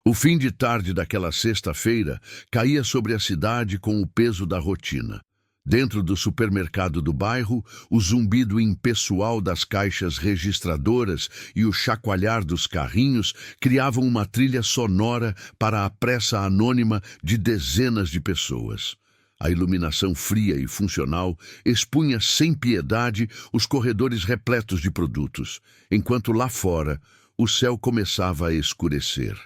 O fim de tarde daquela sexta-feira caía sobre a cidade com o peso da rotina. Dentro do supermercado do bairro, o zumbido impessoal das caixas registradoras e o chacoalhar dos carrinhos criavam uma trilha sonora para a pressa anônima de dezenas de pessoas. A iluminação fria e funcional expunha sem piedade os corredores repletos de produtos, enquanto lá fora o céu começava a escurecer.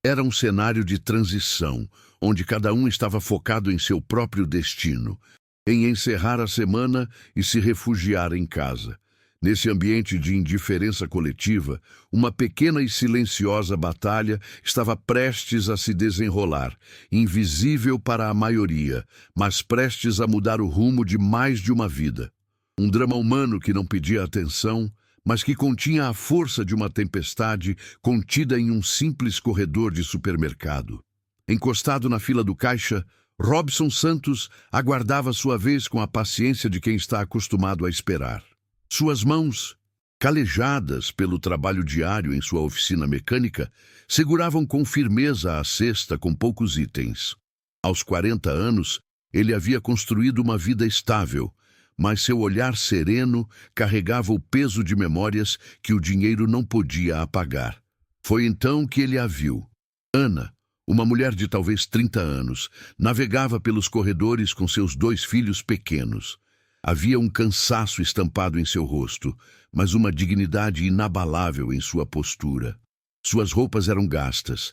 Era um cenário de transição, onde cada um estava focado em seu próprio destino, em encerrar a semana e se refugiar em casa. Nesse ambiente de indiferença coletiva, uma pequena e silenciosa batalha estava prestes a se desenrolar, invisível para a maioria, mas prestes a mudar o rumo de mais de uma vida. Um drama humano que não pedia atenção, mas que continha a força de uma tempestade contida em um simples corredor de supermercado. Encostado na fila do caixa, Robson Santos aguardava sua vez com a paciência de quem está acostumado a esperar. Suas mãos, calejadas pelo trabalho diário em sua oficina mecânica, seguravam com firmeza a cesta com poucos itens. Aos 40 anos, ele havia construído uma vida estável, mas seu olhar sereno carregava o peso de memórias que o dinheiro não podia apagar. Foi então que ele a viu. Ana, uma mulher de talvez 30 anos, navegava pelos corredores com seus 2 filhos pequenos. Havia um cansaço estampado em seu rosto, mas uma dignidade inabalável em sua postura. Suas roupas eram gastas,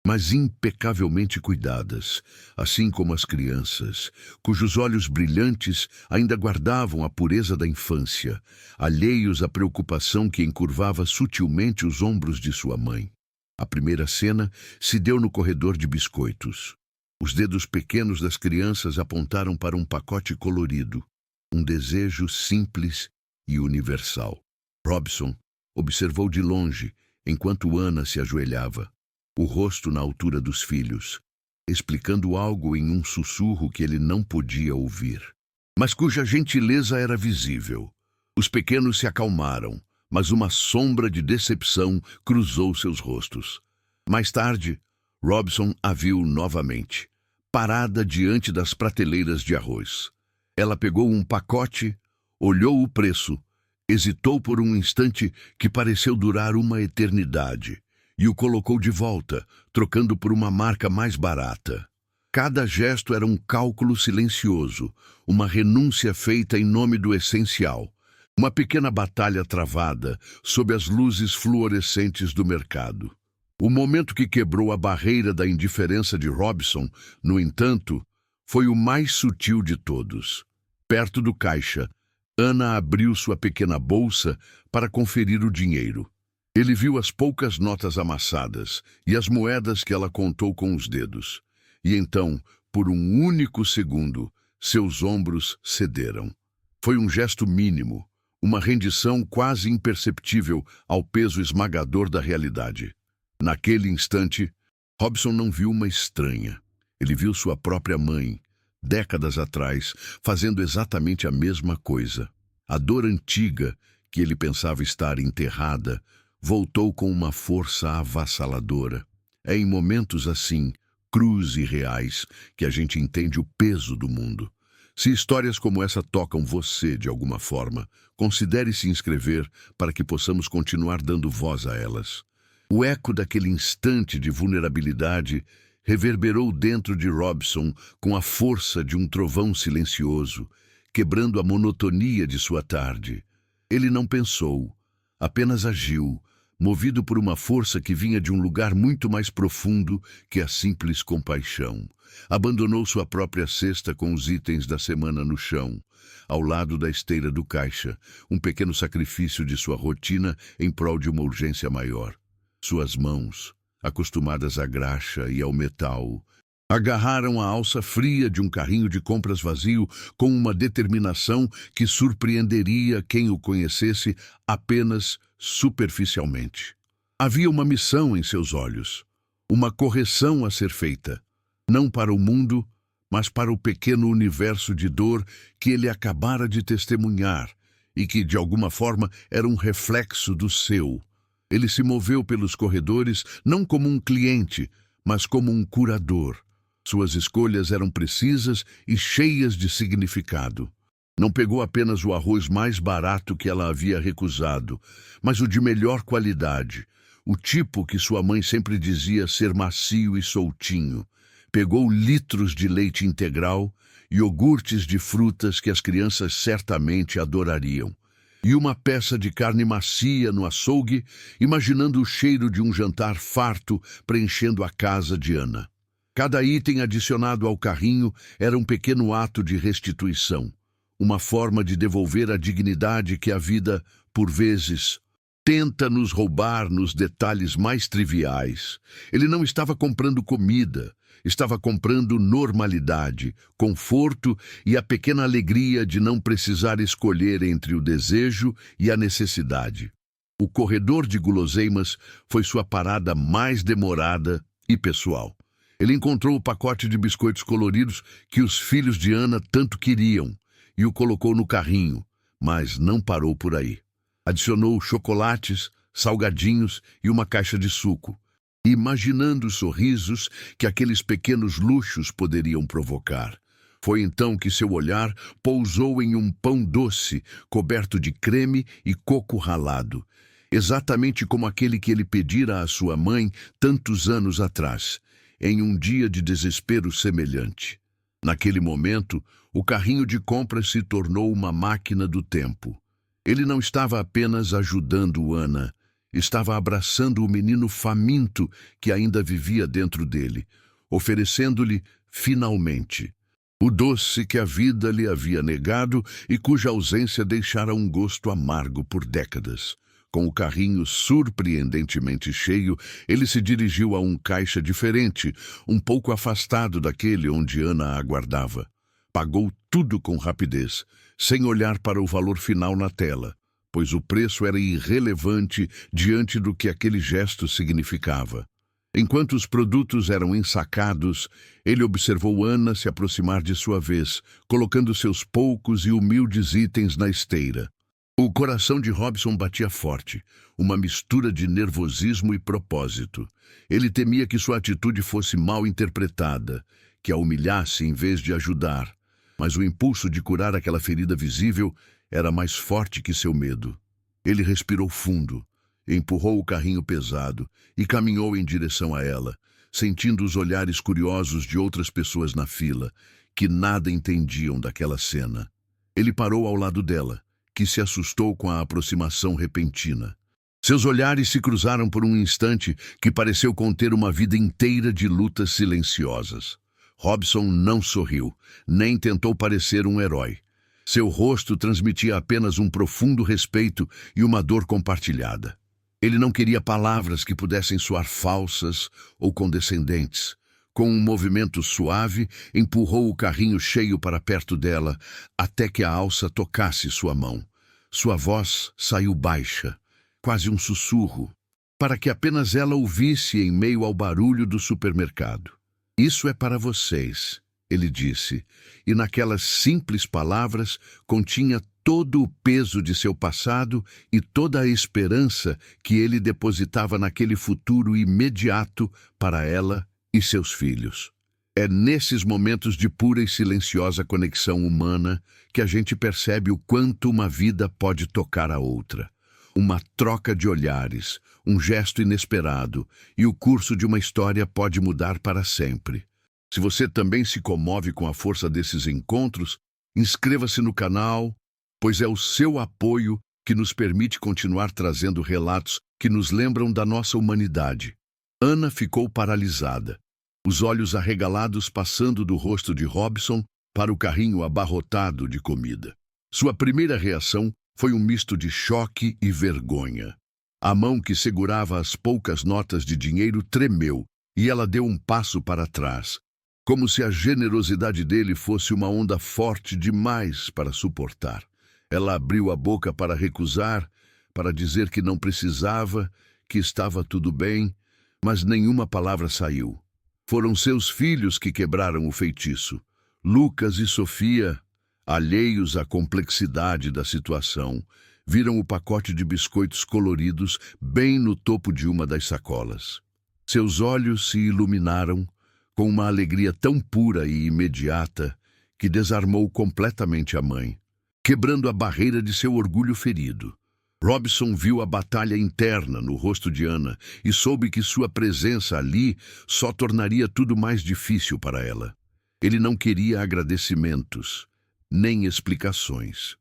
mas impecavelmente cuidadas, assim como as crianças, cujos olhos brilhantes ainda guardavam a pureza da infância, alheios à preocupação que encurvava sutilmente os ombros de sua mãe. A primeira cena se deu no corredor de biscoitos. Os dedos pequenos das crianças apontaram para um pacote colorido, um desejo simples e universal. Robson observou de longe, enquanto Ana se ajoelhava, o rosto na altura dos filhos, explicando algo em um sussurro que ele não podia ouvir, mas cuja gentileza era visível. Os pequenos se acalmaram, mas uma sombra de decepção cruzou seus rostos. Mais tarde, Robson a viu novamente, parada diante das prateleiras de arroz. Ela pegou um pacote, olhou o preço, hesitou por um instante que pareceu durar uma eternidade, e o colocou de volta, trocando por uma marca mais barata. Cada gesto era um cálculo silencioso, uma renúncia feita em nome do essencial, uma pequena batalha travada sob as luzes fluorescentes do mercado. O momento que quebrou a barreira da indiferença de Robson, no entanto, foi o mais sutil de todos. Perto do caixa, Ana abriu sua pequena bolsa para conferir o dinheiro. Ele viu as poucas notas amassadas e as moedas que ela contou com os dedos. E então, por um único segundo, seus ombros cederam. Foi um gesto mínimo, uma rendição quase imperceptível ao peso esmagador da realidade. Naquele instante, Robson não viu uma estranha. Ele viu sua própria mãe, décadas atrás, fazendo exatamente a mesma coisa. A dor antiga, que ele pensava estar enterrada, voltou com uma força avassaladora. É em momentos assim, crus e reais, que a gente entende o peso do mundo. Se histórias como essa tocam você de alguma forma, considere se inscrever para que possamos continuar dando voz a elas. O eco daquele instante de vulnerabilidade reverberou dentro de Robson com a força de um trovão silencioso, quebrando a monotonia de sua tarde. Ele não pensou, apenas agiu, movido por uma força que vinha de um lugar muito mais profundo que a simples compaixão. Abandonou sua própria cesta com os itens da semana no chão, ao lado da esteira do caixa, um pequeno sacrifício de sua rotina em prol de uma urgência maior. Suas mãos, acostumadas à graxa e ao metal, agarraram a alça fria de um carrinho de compras vazio com uma determinação que surpreenderia quem o conhecesse apenas superficialmente. Havia uma missão em seus olhos, uma correção a ser feita, não para o mundo, mas para o pequeno universo de dor que ele acabara de testemunhar e que, de alguma forma, era um reflexo do seu. Ele se moveu pelos corredores não como um cliente, mas como um curador. Suas escolhas eram precisas e cheias de significado. Não pegou apenas o arroz mais barato que ela havia recusado, mas o de melhor qualidade, o tipo que sua mãe sempre dizia ser macio e soltinho. Pegou litros de leite integral, iogurtes de frutas que as crianças certamente adorariam, e uma peça de carne macia no açougue, imaginando o cheiro de um jantar farto preenchendo a casa de Ana. Cada item adicionado ao carrinho era um pequeno ato de restituição, uma forma de devolver a dignidade que a vida, por vezes, tenta nos roubar nos detalhes mais triviais. Ele não estava comprando comida, estava comprando normalidade, conforto e a pequena alegria de não precisar escolher entre o desejo e a necessidade. O corredor de guloseimas foi sua parada mais demorada e pessoal. Ele encontrou o pacote de biscoitos coloridos que os filhos de Ana tanto queriam e o colocou no carrinho, mas não parou por aí. Adicionou chocolates, salgadinhos e uma caixa de suco, imaginando os sorrisos que aqueles pequenos luxos poderiam provocar. Foi então que seu olhar pousou em um pão doce, coberto de creme e coco ralado, exatamente como aquele que ele pedira à sua mãe tantos anos atrás, em um dia de desespero semelhante. Naquele momento, o carrinho de compras se tornou uma máquina do tempo. Ele não estava apenas ajudando Ana, estava abraçando o menino faminto que ainda vivia dentro dele, oferecendo-lhe, finalmente, o doce que a vida lhe havia negado e cuja ausência deixara um gosto amargo por décadas. Com o carrinho surpreendentemente cheio, ele se dirigiu a um caixa diferente, um pouco afastado daquele onde Ana aguardava. Pagou tudo com rapidez, sem olhar para o valor final na tela, pois o preço era irrelevante diante do que aquele gesto significava. Enquanto os produtos eram ensacados, ele observou Ana se aproximar de sua vez, colocando seus poucos e humildes itens na esteira. O coração de Robson batia forte, uma mistura de nervosismo e propósito. Ele temia que sua atitude fosse mal interpretada, que a humilhasse em vez de ajudar. Mas o impulso de curar aquela ferida visível era mais forte que seu medo. Ele respirou fundo, empurrou o carrinho pesado e caminhou em direção a ela, sentindo os olhares curiosos de outras pessoas na fila, que nada entendiam daquela cena. Ele parou ao lado dela, que se assustou com a aproximação repentina. Seus olhares se cruzaram por um instante que pareceu conter uma vida inteira de lutas silenciosas. Robson não sorriu, nem tentou parecer um herói. Seu rosto transmitia apenas um profundo respeito e uma dor compartilhada. Ele não queria palavras que pudessem soar falsas ou condescendentes. Com um movimento suave, empurrou o carrinho cheio para perto dela, até que a alça tocasse sua mão. Sua voz saiu baixa, quase um sussurro, para que apenas ela ouvisse em meio ao barulho do supermercado. "Isso é para vocês", ele disse, e naquelas simples palavras continha todo o peso de seu passado e toda a esperança que ele depositava naquele futuro imediato para ela e seus filhos. É nesses momentos de pura e silenciosa conexão humana que a gente percebe o quanto uma vida pode tocar a outra. Uma troca de olhares, um gesto inesperado, e o curso de uma história pode mudar para sempre. Se você também se comove com a força desses encontros, inscreva-se no canal, pois é o seu apoio que nos permite continuar trazendo relatos que nos lembram da nossa humanidade. Ana ficou paralisada, os olhos arregalados passando do rosto de Robson para o carrinho abarrotado de comida. Sua primeira reação foi um misto de choque e vergonha. A mão que segurava as poucas notas de dinheiro tremeu e ela deu um passo para trás, como se a generosidade dele fosse uma onda forte demais para suportar. Ela abriu a boca para recusar, para dizer que não precisava, que estava tudo bem, mas nenhuma palavra saiu. Foram seus filhos que quebraram o feitiço. Lucas e Sofia, alheios à complexidade da situação, viram o pacote de biscoitos coloridos bem no topo de uma das sacolas. Seus olhos se iluminaram com uma alegria tão pura e imediata que desarmou completamente a mãe, quebrando a barreira de seu orgulho ferido. Robson viu a batalha interna no rosto de Ana e soube que sua presença ali só tornaria tudo mais difícil para ela. Ele não queria agradecimentos, nem explicações.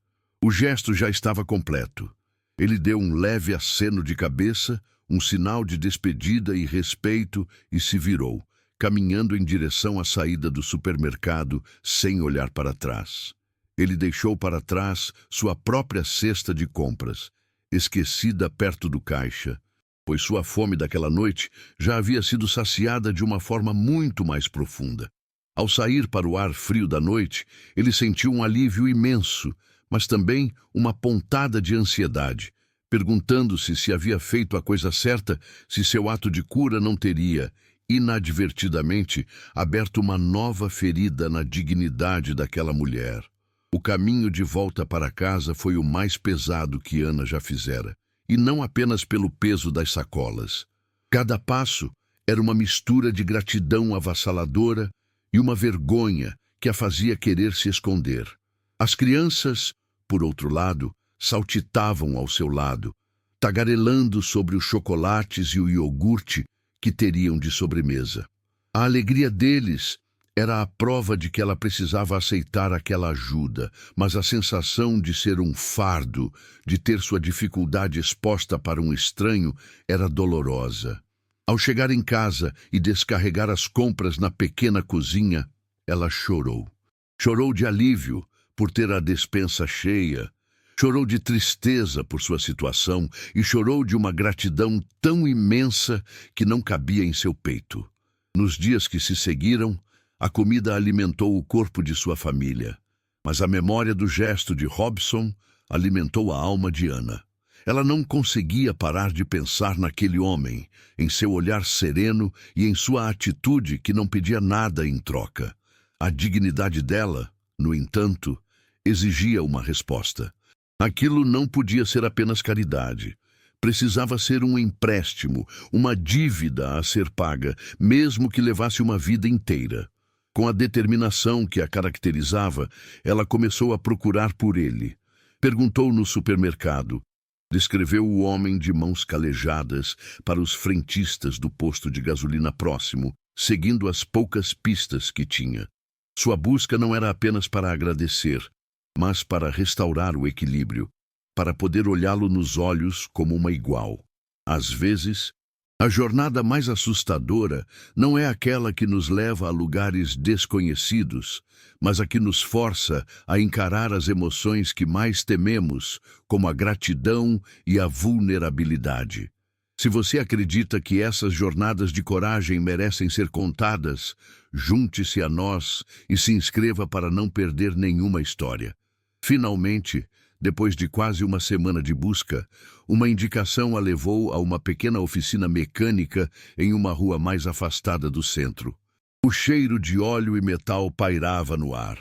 O gesto já estava completo. Ele deu um leve aceno de cabeça, um sinal de despedida e respeito e se virou, caminhando em direção à saída do supermercado sem olhar para trás. Ele deixou para trás sua própria cesta de compras, esquecida perto do caixa, pois sua fome daquela noite já havia sido saciada de uma forma muito mais profunda. Ao sair para o ar frio da noite, ele sentiu um alívio imenso, mas também uma pontada de ansiedade, perguntando-se se havia feito a coisa certa, se seu ato de cura não teria, inadvertidamente, aberto uma nova ferida na dignidade daquela mulher. O caminho de volta para casa foi o mais pesado que Ana já fizera, e não apenas pelo peso das sacolas. Cada passo era uma mistura de gratidão avassaladora e uma vergonha que a fazia querer se esconder. As crianças, por outro lado, saltitavam ao seu lado, tagarelando sobre os chocolates e o iogurte que teriam de sobremesa. A alegria deles era a prova de que ela precisava aceitar aquela ajuda, mas a sensação de ser um fardo, de ter sua dificuldade exposta para um estranho, era dolorosa. Ao chegar em casa e descarregar as compras na pequena cozinha, ela chorou. Chorou de alívio por ter a despensa cheia, chorou de tristeza por sua situação e chorou de uma gratidão tão imensa que não cabia em seu peito. Nos dias que se seguiram, a comida alimentou o corpo de sua família, mas a memória do gesto de Robson alimentou a alma de Ana. Ela não conseguia parar de pensar naquele homem, em seu olhar sereno e em sua atitude que não pedia nada em troca. A dignidade dela, no entanto, exigia uma resposta. Aquilo não podia ser apenas caridade. Precisava ser um empréstimo, uma dívida a ser paga, mesmo que levasse uma vida inteira. Com a determinação que a caracterizava, ela começou a procurar por ele. Perguntou no supermercado. Descreveu o homem de mãos calejadas para os frentistas do posto de gasolina próximo, seguindo as poucas pistas que tinha. Sua busca não era apenas para agradecer, mas para restaurar o equilíbrio, para poder olhá-lo nos olhos como uma igual. Às vezes, a jornada mais assustadora não é aquela que nos leva a lugares desconhecidos, mas a que nos força a encarar as emoções que mais tememos, como a gratidão e a vulnerabilidade. Se você acredita que essas jornadas de coragem merecem ser contadas, junte-se a nós e se inscreva para não perder nenhuma história. Finalmente, depois de quase uma semana de busca, uma indicação a levou a uma pequena oficina mecânica em uma rua mais afastada do centro. O cheiro de óleo e metal pairava no ar.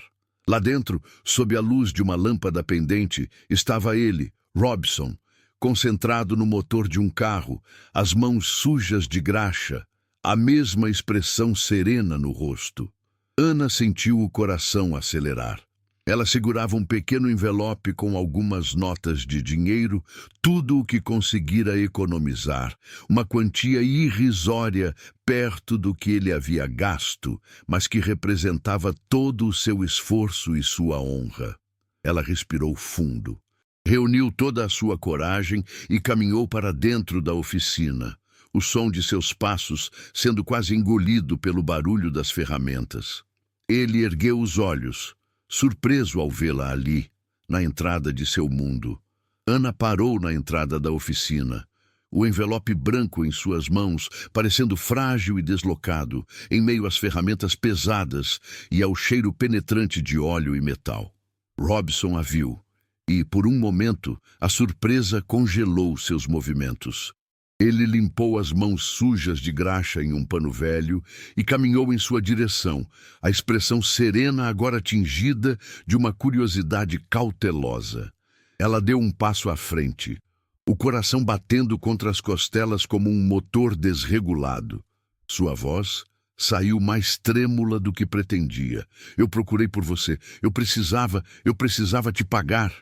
Lá dentro, sob a luz de uma lâmpada pendente, estava ele, Robson, concentrado no motor de um carro, as mãos sujas de graxa, a mesma expressão serena no rosto. Ana sentiu o coração acelerar. Ela segurava um pequeno envelope com algumas notas de dinheiro, tudo o que conseguira economizar, uma quantia irrisória perto do que ele havia gasto, mas que representava todo o seu esforço e sua honra. Ela respirou fundo, reuniu toda a sua coragem e caminhou para dentro da oficina, o som de seus passos sendo quase engolido pelo barulho das ferramentas. Ele ergueu os olhos, surpreso ao vê-la ali, na entrada de seu mundo. Ana parou na entrada da oficina, o envelope branco em suas mãos, parecendo frágil e deslocado, em meio às ferramentas pesadas e ao cheiro penetrante de óleo e metal. Robson a viu, e, por um momento, a surpresa congelou seus movimentos. Ele limpou as mãos sujas de graxa em um pano velho e caminhou em sua direção, a expressão serena agora tingida de uma curiosidade cautelosa. Ela deu um passo à frente, o coração batendo contra as costelas como um motor desregulado. Sua voz saiu mais trêmula do que pretendia. Eu procurei por você. Eu precisava te pagar.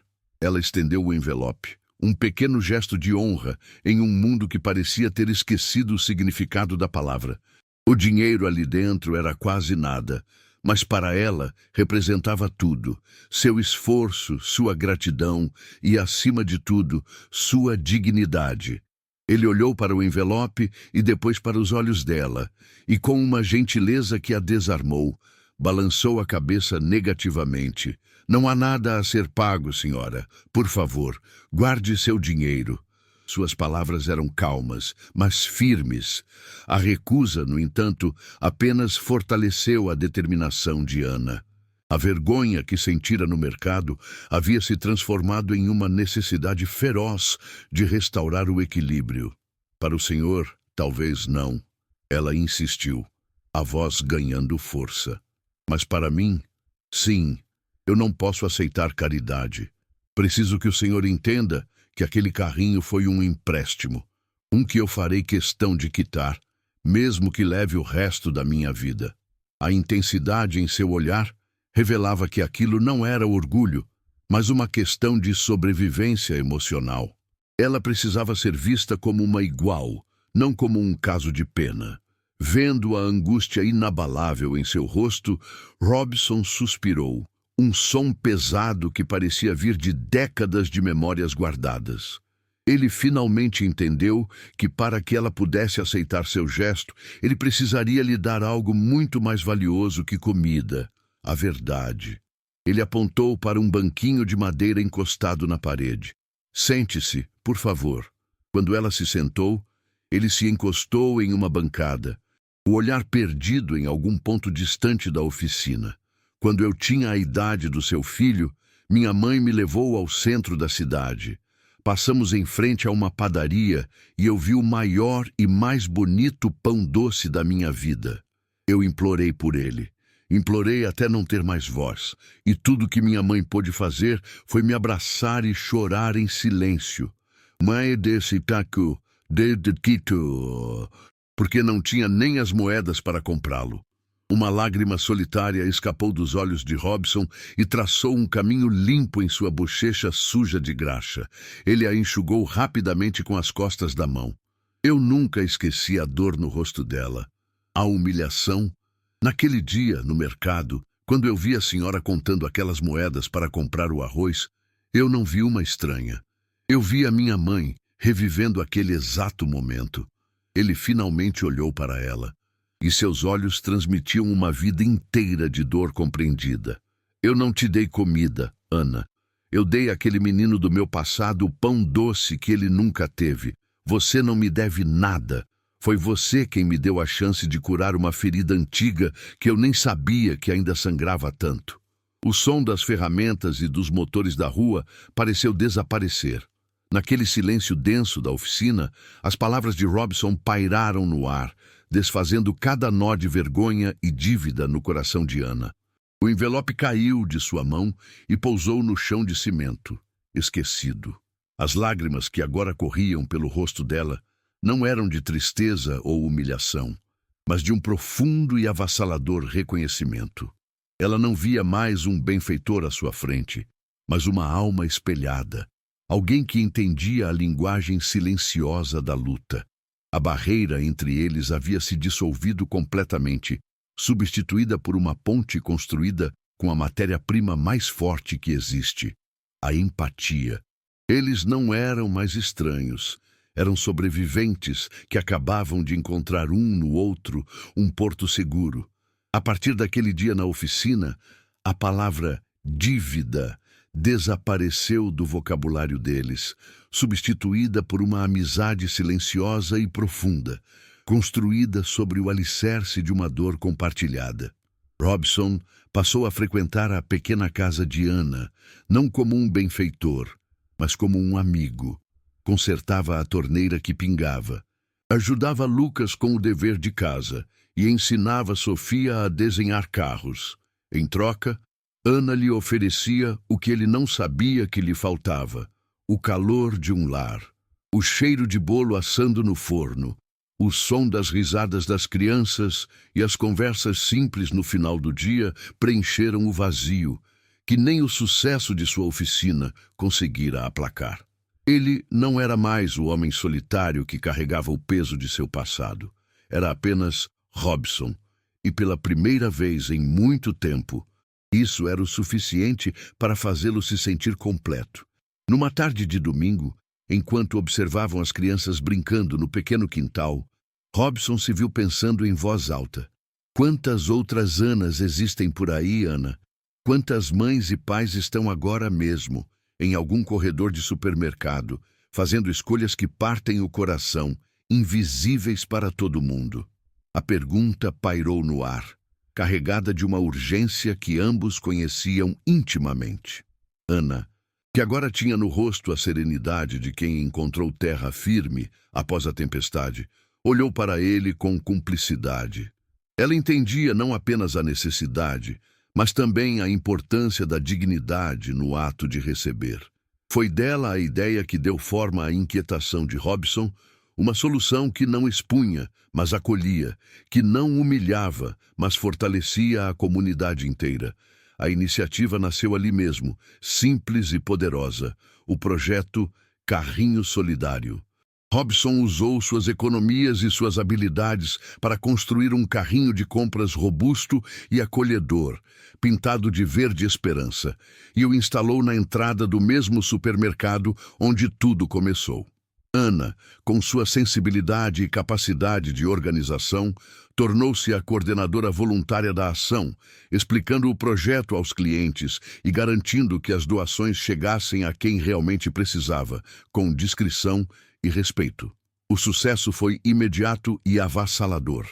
Ela estendeu o envelope. Um pequeno gesto de honra em um mundo que parecia ter esquecido o significado da palavra. O dinheiro ali dentro era quase nada, mas para ela representava tudo: seu esforço, sua gratidão e, acima de tudo, sua dignidade. Ele olhou para o envelope e depois para os olhos dela, e com uma gentileza que a desarmou, balançou a cabeça negativamente. Não há nada a ser pago, senhora. Por favor, guarde seu dinheiro. Suas palavras eram calmas, mas firmes. A recusa, no entanto, apenas fortaleceu a determinação de Ana. A vergonha que sentira no mercado havia se transformado em uma necessidade feroz de restaurar o equilíbrio. Para o senhor, talvez não. Ela insistiu, a voz ganhando força. Mas para mim, sim, eu não posso aceitar caridade. Preciso que o senhor entenda que aquele carrinho foi um empréstimo, um que eu farei questão de quitar, mesmo que leve o resto da minha vida. A intensidade em seu olhar revelava que aquilo não era orgulho, mas uma questão de sobrevivência emocional. Ela precisava ser vista como uma igual, não como um caso de pena. Vendo a angústia inabalável em seu rosto, Robson suspirou, um som pesado que parecia vir de décadas de memórias guardadas. Ele finalmente entendeu que, para que ela pudesse aceitar seu gesto, ele precisaria lhe dar algo muito mais valioso que comida: a verdade. Ele apontou para um banquinho de madeira encostado na parede. Sente-se, por favor. Quando ela se sentou, ele se encostou em uma bancada, o olhar perdido em algum ponto distante da oficina. Quando eu tinha a idade do seu filho, minha mãe me levou ao centro da cidade. Passamos em frente a uma padaria e eu vi o maior e mais bonito pão doce da minha vida. Eu implorei por ele. Implorei até não ter mais voz, e tudo que minha mãe pôde fazer foi me abraçar e chorar em silêncio. Mãe desse taco, de quito, porque não tinha nem as moedas para comprá-lo. Uma lágrima solitária escapou dos olhos de Robson e traçou um caminho limpo em sua bochecha suja de graxa. Ele a enxugou rapidamente com as costas da mão. Eu nunca esqueci a dor no rosto dela, a humilhação. Naquele dia, no mercado, quando eu vi a senhora contando aquelas moedas para comprar o arroz, eu não vi uma estranha. Eu vi a minha mãe revivendo aquele exato momento. Ele finalmente olhou para ela, e seus olhos transmitiam uma vida inteira de dor compreendida. Eu não te dei comida, Ana. Eu dei àquele menino do meu passado o pão doce que ele nunca teve. Você não me deve nada. Foi você quem me deu a chance de curar uma ferida antiga que eu nem sabia que ainda sangrava tanto. O som das ferramentas e dos motores da rua pareceu desaparecer. Naquele silêncio denso da oficina, as palavras de Robson pairaram no ar, desfazendo cada nó de vergonha e dívida no coração de Ana. O envelope caiu de sua mão e pousou no chão de cimento, esquecido. As lágrimas que agora corriam pelo rosto dela não eram de tristeza ou humilhação, mas de um profundo e avassalador reconhecimento. Ela não via mais um benfeitor à sua frente, mas uma alma espelhada, alguém que entendia a linguagem silenciosa da luta. A barreira entre eles havia se dissolvido completamente, substituída por uma ponte construída com a matéria-prima mais forte que existe: a empatia. Eles não eram mais estranhos. Eram sobreviventes que acabavam de encontrar um no outro um porto seguro. A partir daquele dia na oficina, a palavra dívida desapareceu do vocabulário deles, substituída por uma amizade silenciosa e profunda, construída sobre o alicerce de uma dor compartilhada. Robson passou a frequentar a pequena casa de Ana, não como um benfeitor, mas como um amigo. Consertava a torneira que pingava, ajudava Lucas com o dever de casa e ensinava Sofia a desenhar carros. Em troca, Ana lhe oferecia o que ele não sabia que lhe faltava: o calor de um lar, o cheiro de bolo assando no forno, O som das risadas das crianças e as conversas simples no final do dia preencheram o vazio, que nem o sucesso de sua oficina conseguira aplacar. Ele não era mais o homem solitário que carregava o peso de seu passado. Era apenas Robson, e pela primeira vez em muito tempo, isso era o suficiente para fazê-lo se sentir completo. Numa tarde de domingo, enquanto observavam as crianças brincando no pequeno quintal, Robson se viu pensando em voz alta. Quantas outras Anas existem por aí, Ana? Quantas mães e pais estão agora mesmo, em algum corredor de supermercado, fazendo escolhas que partem o coração, invisíveis para todo mundo? A pergunta pairou no ar, carregada de uma urgência que ambos conheciam intimamente. Ana, que agora tinha no rosto a serenidade de quem encontrou terra firme após a tempestade, olhou para ele com cumplicidade. Ela entendia não apenas a necessidade, mas também a importância da dignidade no ato de receber. Foi dela a ideia que deu forma à inquietação de Robson, uma solução que não expunha, mas acolhia, que não humilhava, mas fortalecia a comunidade inteira. A iniciativa nasceu ali mesmo, simples e poderosa, o projeto Carrinho Solidário. Robson usou suas economias e suas habilidades para construir um carrinho de compras robusto e acolhedor, pintado de verde esperança, e o instalou na entrada do mesmo supermercado onde tudo começou. Ana, com sua sensibilidade e capacidade de organização, tornou-se a coordenadora voluntária da ação, explicando o projeto aos clientes e garantindo que as doações chegassem a quem realmente precisava, com discrição e respeito. O sucesso foi imediato e avassalador.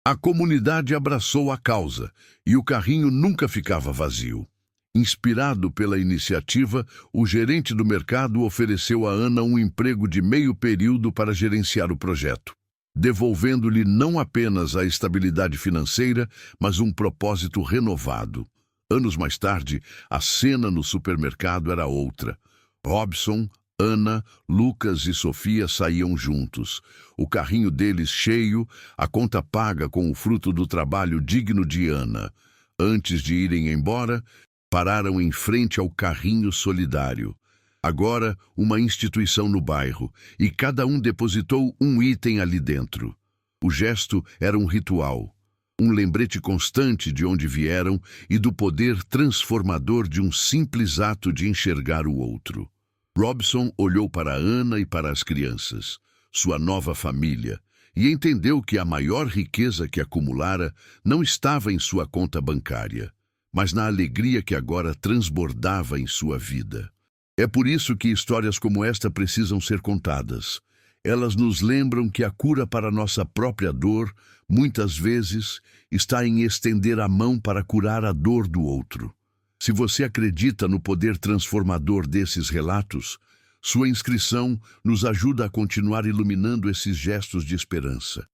A comunidade abraçou a causa e o carrinho nunca ficava vazio. Inspirado pela iniciativa, o gerente do mercado ofereceu a Ana um emprego de meio período para gerenciar o projeto, devolvendo-lhe não apenas a estabilidade financeira, mas um propósito renovado. Anos mais tarde, a cena no supermercado era outra. Robson, Ana, Lucas e Sofia saíam juntos. O carrinho deles cheio, a conta paga com o fruto do trabalho digno de Ana. Antes de irem embora, pararam em frente ao Carrinho Solidário. Agora, uma instituição no bairro, e cada um depositou um item ali dentro. O gesto era um ritual, um lembrete constante de onde vieram e do poder transformador de um simples ato de enxergar o outro. Robson olhou para Ana e para as crianças, sua nova família, e entendeu que a maior riqueza que acumulara não estava em sua conta bancária, mas na alegria que agora transbordava em sua vida. É por isso que histórias como esta precisam ser contadas. Elas nos lembram que a cura para nossa própria dor, muitas vezes, está em estender a mão para curar a dor do outro. Se você acredita no poder transformador desses relatos, sua inscrição nos ajuda a continuar iluminando esses gestos de esperança.